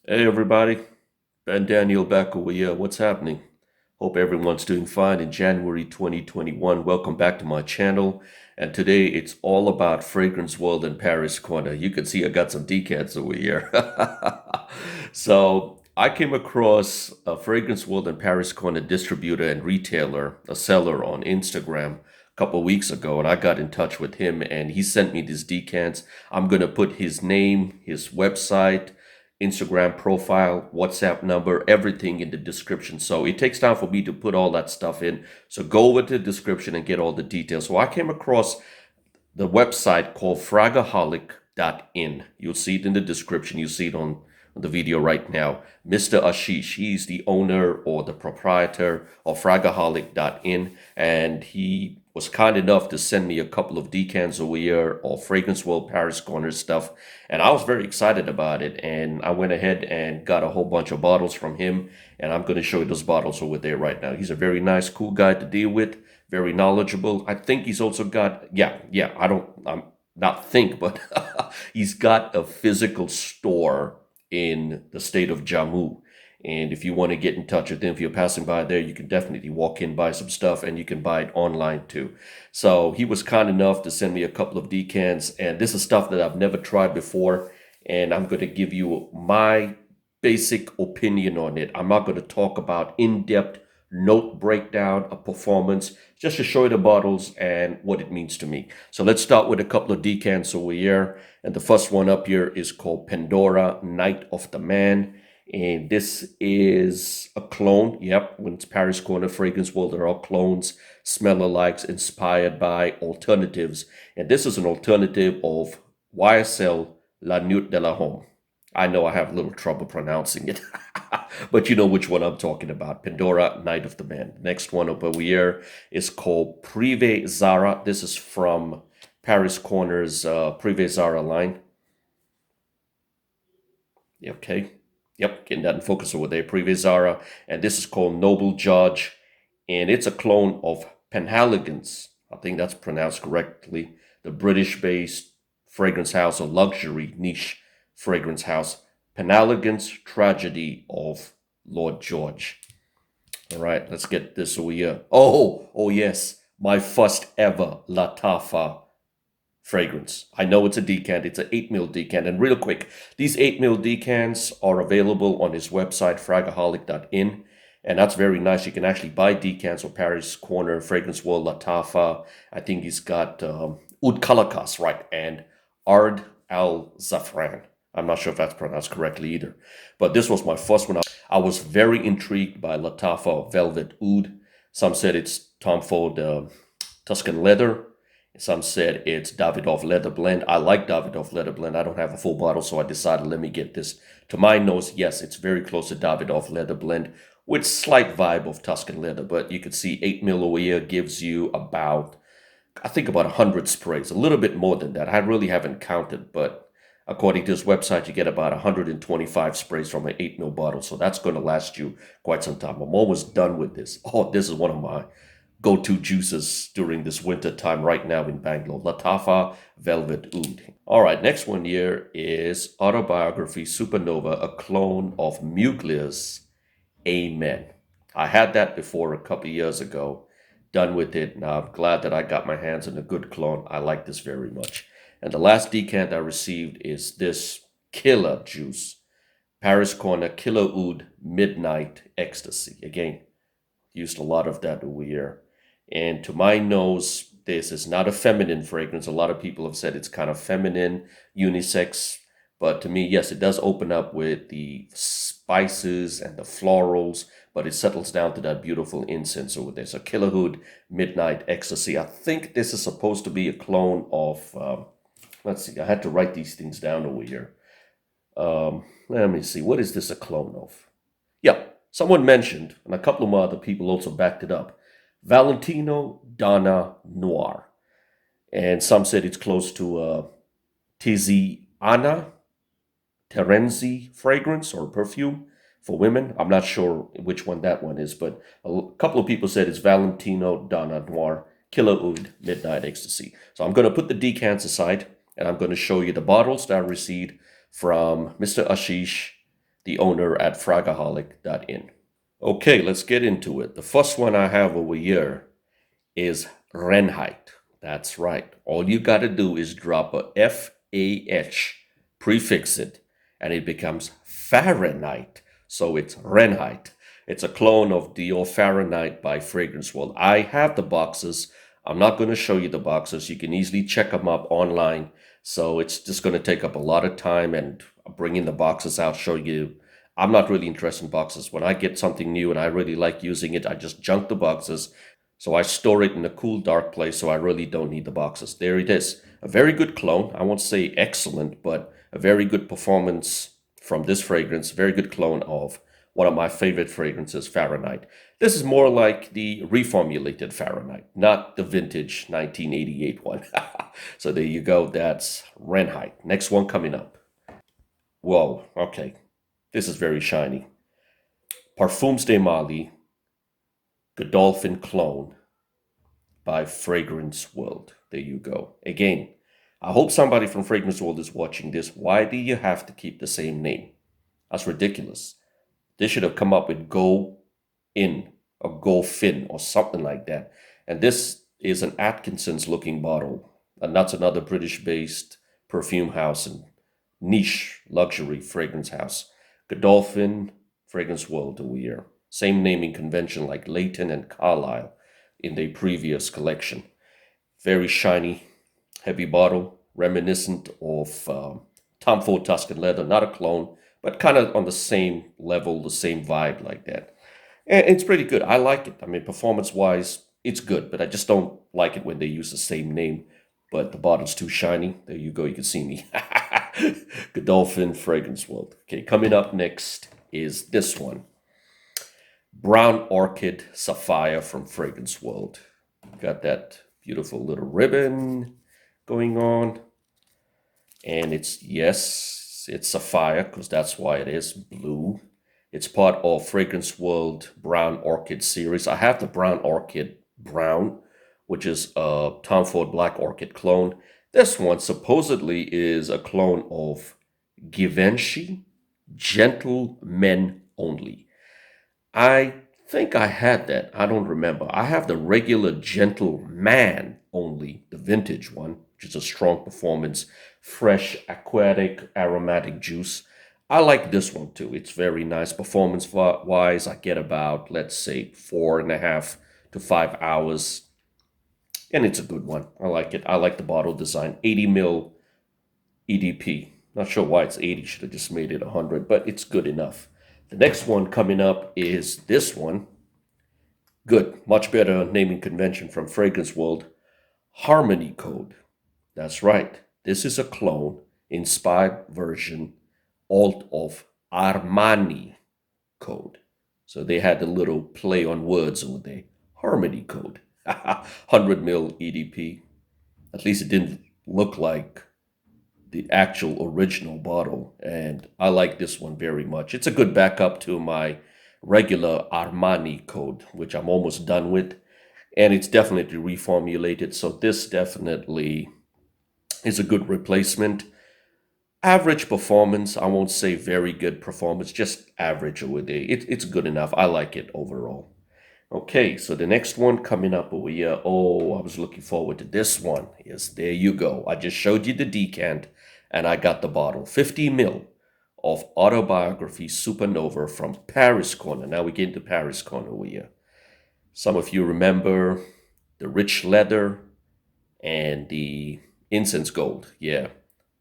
Hey everybody, Ben Daniel back over here. What's happening? Hope everyone's doing fine in January 2021. Welcome back to my channel. And today it's all about Fragrance World in Paris Corner. You can see I got some decants over here. So I came across a Fragrance World in Paris Corner distributor and retailer, a seller on Instagram a couple of weeks ago, and I got in touch with him and he sent me these decants. I'm going to put his name, his website, Instagram profile, WhatsApp number, everything in the description. So it takes time for me to put all that stuff in. So go over to the description and get all the details. So I came across the website called fragaholic.in. You'll see it in the description. You see it on the video right now. Mr. Ashish, he's the owner or the proprietor of fragaholic.in, and he was kind enough to send me a couple of decants over here of Fragrance World Paris Corner stuff, and I was very excited about it, and I went ahead and got a whole bunch of bottles from him, and I'm going to show you those bottles over there right now. He's a very nice, cool guy to deal with, very knowledgeable. I think he's also got, I'm not think, but he's got a physical store in the state of Jammu. And if you want to get in touch with him, if you're passing by there, you can definitely walk in, buy some stuff, and you can buy it online too. So he was kind enough to send me a couple of decants, and this is stuff that I've never tried before, and I'm going to give you my basic opinion on it. I'm not going to talk about in-depth note breakdown of performance, just to show you the bottles and what it means to me. So let's start with a couple of decants over here. And the first one up here is called Pandora Night of the Man. And this is a clone. Yep, when it's Paris Corner Fragrance World, they're all clones, smell alikes, inspired by alternatives. And this is an alternative of YSL La Nuit de la Homme. I know I have a little trouble pronouncing it, but you know which one I'm talking about. Pandora Night of the Man. Next one up over here is called Privé Zara. This is from Paris Corner's Privé Zara line. Okay. Yep, getting that in focus over there. Privé Zara. And this is called Noble Judge. And it's a clone of Penhaligon's. I think that's pronounced correctly. The British-based fragrance house, a luxury niche fragrance house. Penhaligon's Tragedy of Lord George. All right, let's get this over here. Oh yes, my first ever Lattafa fragrance. I know it's a decant. It's an 8 ml decant. And real quick, these 8 ml decants are available on his website, fragaholic.in. And that's very nice. You can actually buy decants of Paris Corner, Fragrance World, Lattafa. I think he's got Oud Kalakas, right? And Ard Al Zafran. I'm not sure if that's pronounced correctly either. But this was my first one. I was very intrigued by Lattafa Velvet Oud. Some said it's Tom Ford Tuscan Leather. Some said it's Davidoff Leather Blend. I like Davidoff Leather Blend. I don't have a full bottle, so I decided let me get this. To my nose, yes, it's very close to Davidoff Leather Blend with slight vibe of Tuscan Leather. But you can see 8 ml over here gives you about, I think about 100 sprays. A little bit more than that. I really haven't counted, but according to this website, you get about 125 sprays from an 8 ml bottle. So that's going to last you quite some time. I'm almost done with this. Oh, this is one of my go-to juices during this winter time right now in Bangalore. Lattafa Velvet Oud. All right, next one here is Autobiography Supernova, a clone of Mugler's Amen. I had that before a couple years ago. Done with it. Now I'm glad that I got my hands on a good clone. I like this very much. And the last decant I received is this killer juice. Paris Corner Killer Oud Midnight Ecstasy. Again, used a lot of that over here. And to my nose, this is not a feminine fragrance. A lot of people have said it's kind of feminine, unisex. But to me, yes, it does open up with the spices and the florals, but it settles down to that beautiful incense over there. So Killer Oud Midnight Ecstasy. I think this is supposed to be a clone of, let's see, I had to write these things down over here. Let me see, what is this a clone of? Yeah, someone mentioned, and a couple of other people also backed it up, Valentino Donna Noir. And some said it's close to Tiziana Terenzi fragrance or perfume for women. I'm not sure which one that one is, but a couple of people said it's Valentino Donna Noir, Killer Oud Midnight Ecstasy. So I'm going to put the decants aside, and I'm going to show you the bottles that I received from Mr. Ashish, the owner at fragaholic.in. Okay, let's get into it. The first one I have over here is RENHEIT. That's right. All you got to do is drop a FAH, prefix it, and it becomes Fahrenheit. So it's RENHEIT. It's a clone of Dior Fahrenheit by Fragrance World. I have the boxes. I'm not going to show you the boxes. You can easily check them up online. So it's just going to take up a lot of time, and bringing the boxes out, show you. I'm not really interested in boxes. When I get something new and I really like using it, I just junk the boxes. So I store it in a cool, dark place, so I really don't need the boxes. There it is. A very good clone. I won't say excellent, but a very good performance from this fragrance. Very good clone of one of my favorite fragrances, Fahrenheit. This is more like the reformulated Fahrenheit, not the vintage 1988 one. So there you go. That's RENHEIT. Next one coming up. Whoa, okay. This is very shiny. Parfums de Mali, Godolphin clone by Fragrance World. There you go. Again, I hope somebody from Fragrance World is watching this. Why do you have to keep the same name? That's ridiculous. They should have come up with Go In or Go Fin or something like that. And this is an Atkinson's looking bottle. And that's another British-based perfume house and niche luxury fragrance house. Godolphin, Fragrance World over here. Same naming convention like Leighton and Carlisle in the previous collection. Very shiny, heavy bottle, reminiscent of Tom Ford Tuscan Leather, not a clone, but kind of on the same level, the same vibe like that. And it's pretty good. I like it. I mean, performance-wise, it's good, but I just don't like it when they use the same name. But the bottle's too shiny. There you go. You can see me. Godolphin, Fragrance World. Okay, coming up next is this one. Brown Orchid Sapphire from Fragrance World. Got that beautiful little ribbon going on. And it's sapphire because that's why it is blue. It's part of Fragrance World Brown Orchid series. I have the Brown Orchid Brown, which is a Tom Ford Black Orchid clone. This one supposedly is a clone of Givenchy Gentle Men Only. I think I had that. I don't remember. I have the regular Gentleman Only, the vintage one, which is a strong performance, fresh, aquatic, aromatic juice. I like this one too. It's very nice performance-wise. I get about, let's say, 4.5 to 5 hours. And it's a good one. I like it. I like the bottle design. 80 ml EDP. Not sure why it's 80. Should have just made it 100, but it's good enough. The next one coming up is this one. Good. Much better naming convention from Fragrance World. Harmony Code. That's right. This is a clone, inspired version, alt of Armani Code. So they had a little play on words over there. Harmony Code. 100 ml EDP. At least it didn't look like the actual original bottle. And I like this one very much. It's a good backup to my regular Armani Code, which I'm almost done with. And it's definitely reformulated. So this definitely is a good replacement. Average performance. I won't say very good performance, just average over there. It's good enough. I like it overall. Okay, so the next one coming up over here. Oh, I was looking forward to this one. Yes, there you go. I just showed you the decant and I got the bottle. 50 ml of Autobiography Supernova from Paris Corner. Now we get into Paris Corner over here. Some of you remember the rich leather and the incense gold. Yeah,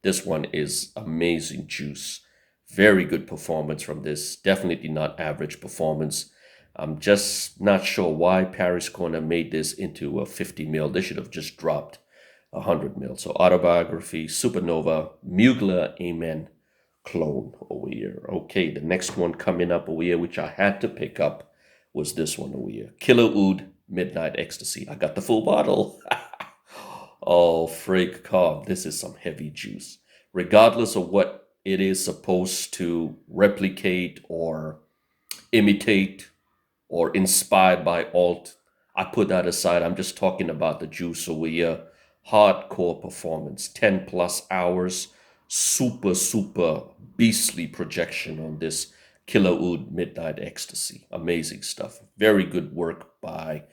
this one is amazing juice. Very good performance from this. Definitely not average performance. I'm just not sure why Paris Corner made this into a 50 ml. They should have just dropped 100 ml. So Autobiography, Supernova, Mugler, Amen, clone over here. Okay, the next one coming up over here, which I had to pick up, was this one over here. Killer Oud, Midnight Ecstasy. I got the full bottle. Oh, fragcomm. This is some heavy juice. Regardless of what it is supposed to replicate or imitate, or inspired by alt, I put that aside. I'm just talking about the juice over here. Hardcore performance, 10 plus hours super beastly projection on this Killer Oud Midnight Ecstasy. Amazing stuff. Very good work by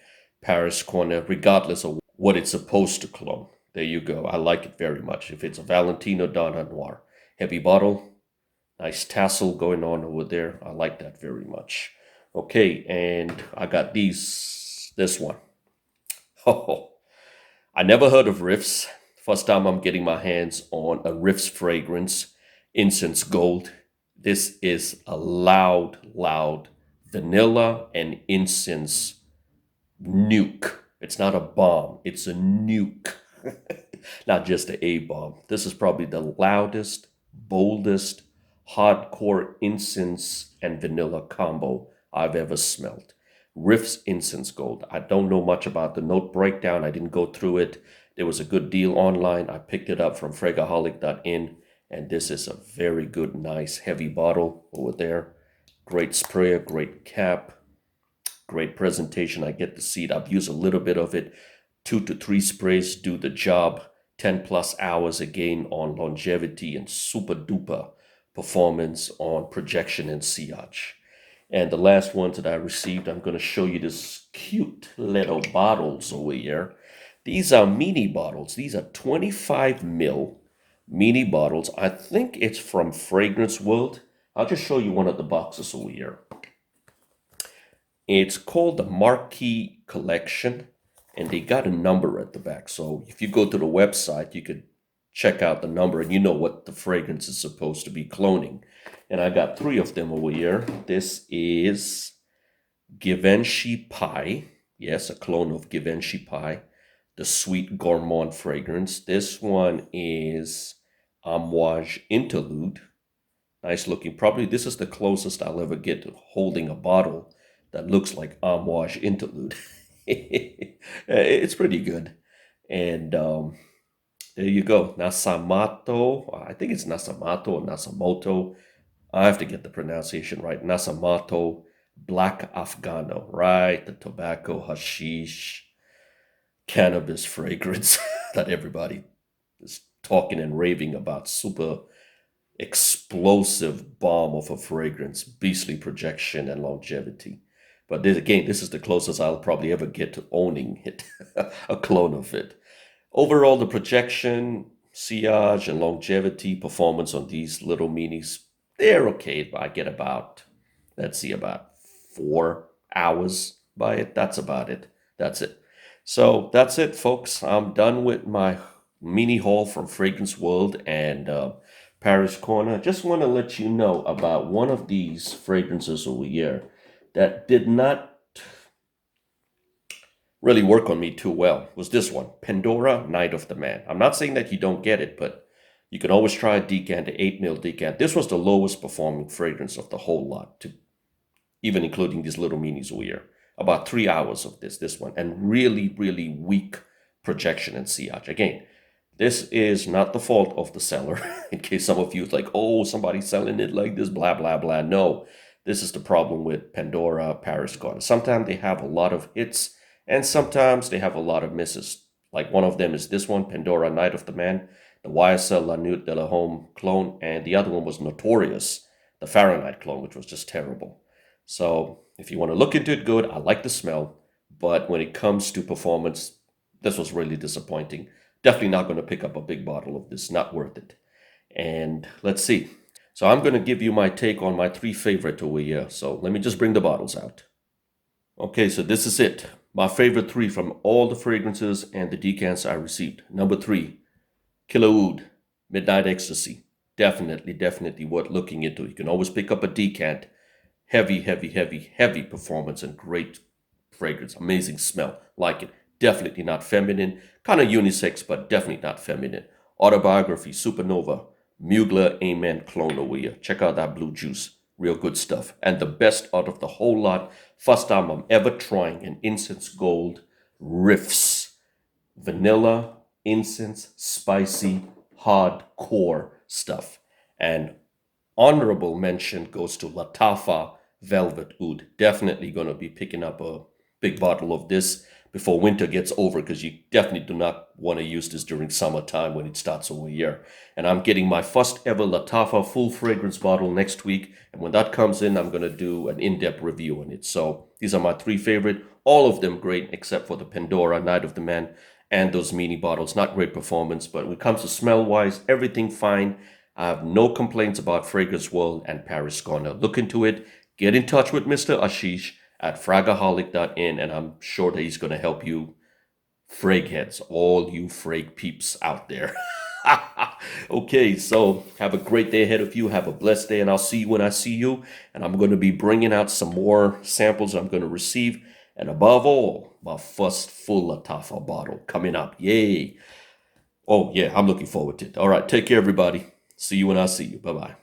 Paris Corner, regardless of what it's supposed to clone. There you go. I like it very much. If it's a Valentino Donna Noir. Heavy bottle, nice tassel going on over there. I like that very much. Okay, and I got this one. Oh, I never heard of RIIFFS. First time I'm getting my hands on a RIIFFS fragrance, Incense Gold. This is a loud vanilla and incense nuke. It's not a bomb, it's a nuke. Not just an A bomb. This is probably the loudest, boldest, hardcore incense and vanilla combo I've ever smelled. RIIFFS Incense Gold. I don't know much about the note breakdown. I didn't go through it. There was a good deal online. I picked it up from fragaholic.in, and this is a very good, nice, heavy bottle over there. Great sprayer, great cap, great presentation. I get to see it. I've used a little bit of it. 2 to 3 sprays do the job. 10 plus hours again on longevity and super duper performance on projection and sillage. And the last ones that I received, I'm going to show you this cute little bottles over here. These are mini bottles. These are 25 ml mini bottles. I think it's from Fragrance World. I'll just show you one of the boxes over here. It's called the MARQUE collection, and they got a number at the back. So if you go to the website, you could check out the number and you know what the fragrance is supposed to be cloning. And I got 3 of them over here. This is Givenchy Pie. Yes, a clone of Givenchy Pie, the sweet gourmand fragrance. This one is Amouage Interlude. Nice looking. Probably this is the closest I'll ever get to holding a bottle that looks like Amouage Interlude. It's pretty good. And there you go. Nasamato. I think it's Nasamato or Nasamoto. I have to get the pronunciation right. Nasamato Black Afghano, right? The tobacco, hashish, cannabis fragrance that everybody is talking and raving about. Super explosive bomb of a fragrance, beastly projection and longevity. But this is the closest I'll probably ever get to owning it, a clone of it. Overall, the projection, sillage, and longevity performance on these little minis, they're okay. But I get about, let's see, about 4 hours by it. That's about it. That's it. So that's it, folks. I'm done with my mini haul from Fragrance World and Paris Corner. Just want to let you know about one of these fragrances over here that did not really work on me too well. Was this one, Pandora Night of the Man. I'm not saying that you don't get it, but you can always try a decant, the 8 ml decant. This was the lowest performing fragrance of the whole lot, even including these little minis over here. About 3 hours of this one, and really weak projection and sillage. Again, this is not the fault of the seller. In case some of you like, oh, somebody's selling it like this, blah, blah, blah. No, this is the problem with Pandora Paris Corner. Sometimes they have a lot of hits, and sometimes they have a lot of misses. Like one of them is this one, Pandora Night of the Man, the YSL La Nuit de la Homme clone, and the other one was Notorious, the Fahrenheit clone, which was just terrible. So if you want to look into it good, I like the smell, but when it comes to performance, this was really disappointing. Definitely not going to pick up a big bottle of this, not worth it. And let's see. So I'm going to give you my take on my 3 favorite over here. So let me just bring the bottles out. Okay, so this is it. My favorite 3 from all the fragrances and the decants I received. Number 3, Killer Oud Midnight Ecstasy. Definitely worth looking into. You can always pick up a decant. Heavy performance and great fragrance. Amazing smell. Like it. Definitely not feminine. Kind of unisex, but definitely not feminine. Autobiography, Supernova, Mugler Amen clone over here. Check out that blue juice. Real good stuff. And the best out of the whole lot, first time I'm ever trying an Incense Gold RIIFFS. Vanilla, incense, spicy, hardcore stuff. And honorable mention goes to Latafa Velvet Oud. Definitely going to be picking up a big bottle of this. before winter gets over, because you definitely do not want to use this during summertime when it starts over here. And I'm getting my first ever Lattafa full fragrance bottle next week. And when that comes in, I'm going to do an in-depth review on it. So these are my 3 favorite, all of them great, except for the Pandora, Night of the Man, and those mini bottles. Not great performance, but when it comes to smell-wise, everything fine. I have no complaints about Fragrance World and Paris Corner. Look into it. Get in touch with Mr. Ashish at fragaholic.in, and I'm sure that he's going to help you frag heads, all you frag peeps out there. Okay, so have a great day ahead of you. Have a blessed day, and I'll see you when I see you. And I'm going to be bringing out some more samples I'm going to receive. And above all, my first full Lattafa bottle coming up. Yay. Oh, yeah, I'm looking forward to it. All right, take care, everybody. See you when I see you. Bye-bye.